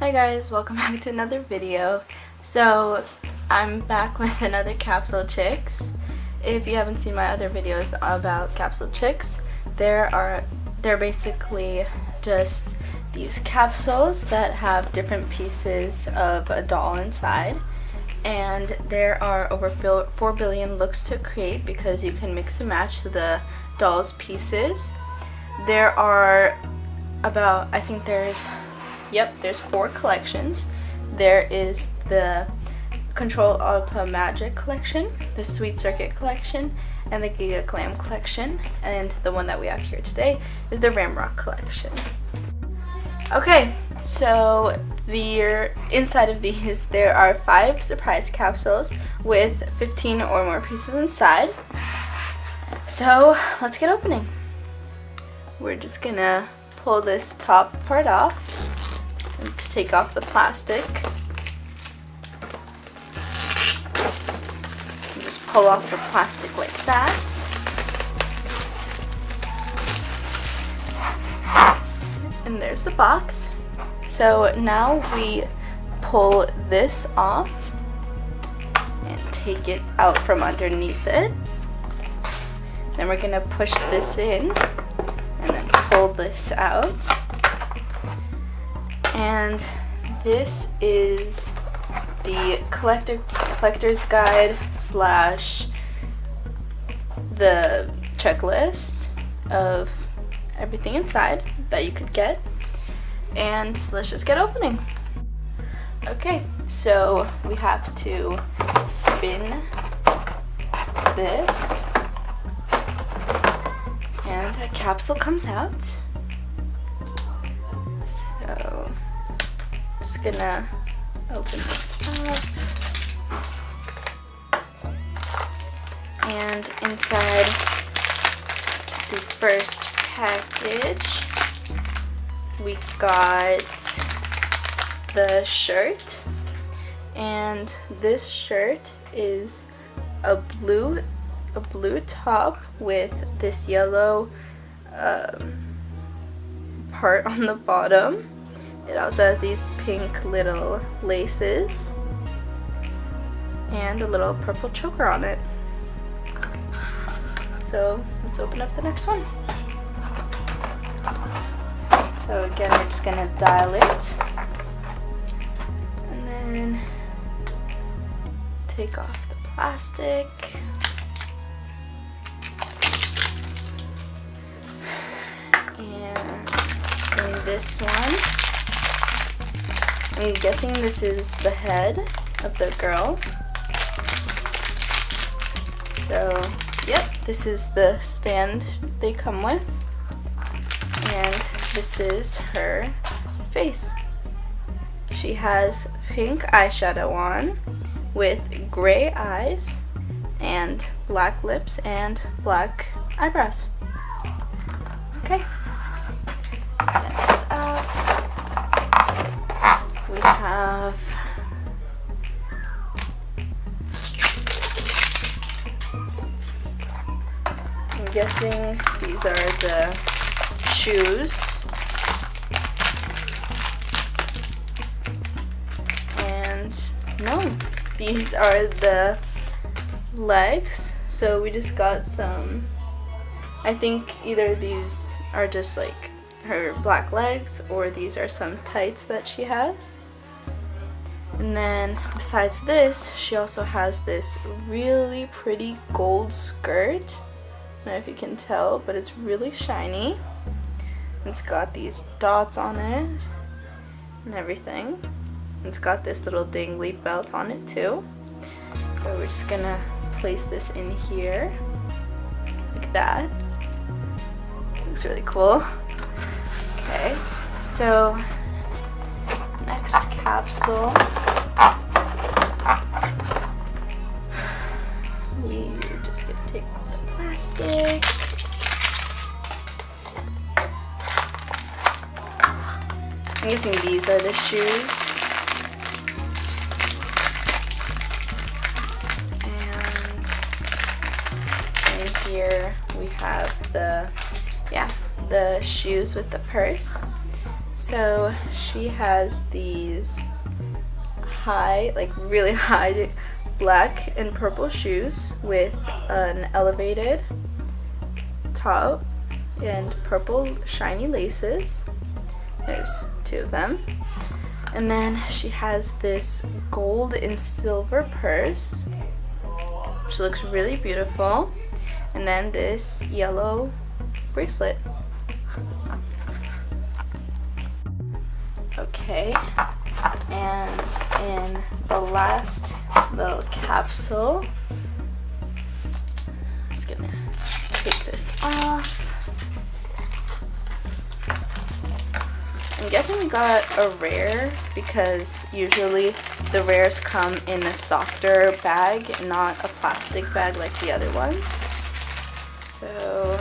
Hi guys, welcome back to another video. So I'm back with another Capsule Chix. If you haven't seen my other videos about Capsule Chix, they're basically just these capsules that have different pieces of a doll inside, and there are over 4 billion looks to create because you can mix and match the doll's pieces. There are about, I think there's 4 collections. There is the Control Alta Magic collection, the Sweet Circuit collection, and the Giga Glam collection, and the one that we have here today is the Ramrock collection. Okay, so inside of these there are 5 surprise capsules with 15 or more pieces inside. So let's get opening. We're just gonna pull this top part off and to take off the plastic. And just pull off the plastic like that. And there's the box. So now we pull this off and take it out from underneath it. Then we're gonna push this in and then pull this out. And this is the collector's guide slash the checklist of everything inside that you could get. And let's just get opening. Okay, so we have to spin this and a capsule comes out. So just gonna open this up, and inside the first package we got the shirt, and this shirt is a blue top with this yellow part on the bottom. It also has these pink little laces and a little purple choker on it. So let's open up the next one. So again, we're just gonna dial it and then take off the plastic. And in this one, I'm guessing this is the head of the girl. So, yep, this is the stand they come with. And this is her face. She has pink eyeshadow on with gray eyes and black lips and black eyebrows. Okay. Next up, we have I'm guessing these are the shoes, and no, these are the legs. So we just got some, I think either these are just like her black legs or these are some tights that she has. And then besides this, she also has this really pretty gold skirt. I don't know if you can tell, but it's really shiny. It's got these dots on it and everything. It's got this little dangly belt on it too. So we're just gonna place this in here like that. Looks really cool. Okay, so next capsule, we're just gonna take off the plastic. I'm guessing these are the shoes. And in here we have the shoes with the purse. So she has these high, like really high black and purple shoes with an elevated top and purple shiny laces. There's two of them. And then she has this gold and silver purse, which looks really beautiful. And then this yellow bracelet. Okay, and in the last little capsule, I'm just gonna take this off. I'm guessing we got a rare because usually the rares come in a softer bag, not a plastic bag like the other ones. So,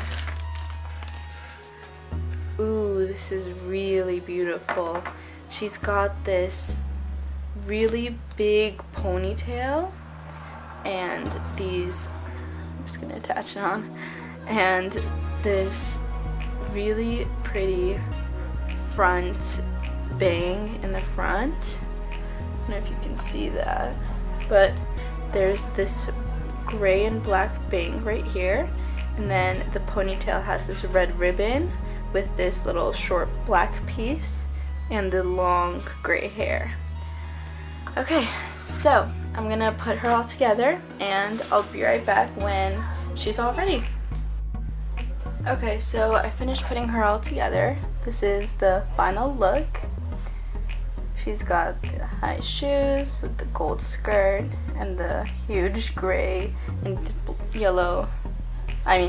ooh, this is really beautiful. She's got this really big ponytail and these, I'm just gonna attach it on, and this really pretty front bang in the front. I don't know if you can see that, but there's this gray and black bang right here, and then the ponytail has this red ribbon with this little short black piece and the long gray hair. Okay, so I'm gonna put her all together and I'll be right back when she's all ready. Okay, so I finished putting her all together. This is the final look. She's got the high shoes with the gold skirt and the huge gray and yellow,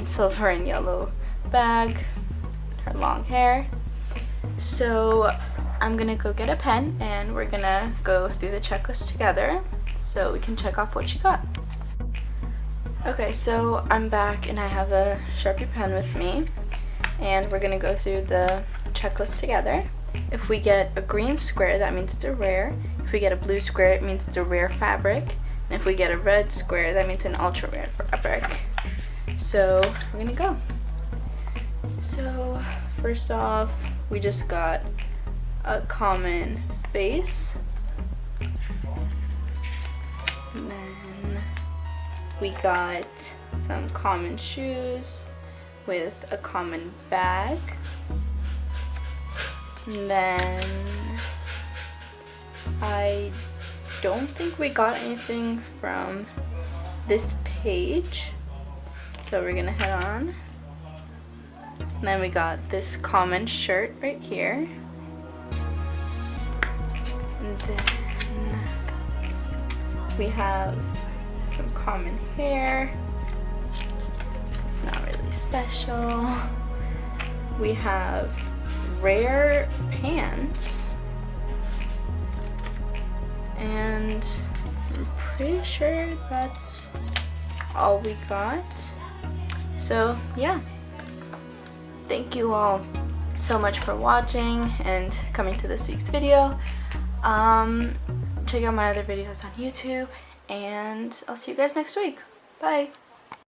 silver and yellow bag, her long hair. So I'm gonna go get a pen and we're gonna go through the checklist together so we can check off what she got. Okay, so I'm back and I have a Sharpie pen with me and we're gonna go through the checklist together. If we get a green square, that means it's a rare. If we get a blue square, it means it's a rare fabric. And if we get a red square, that means an ultra rare fabric. So we're gonna go. So first off, we just got a common face. And then we got some common shoes with a common bag. And then I don't think we got anything from this page, so we're gonna head on. And then we got this common shirt right here. And then we have some common hair, not really special. We have rare pants, and I'm pretty sure that's all we got. So yeah, thank you all so much for watching and coming to this week's video. Check out my other videos on YouTube and I'll see you guys next week. Bye.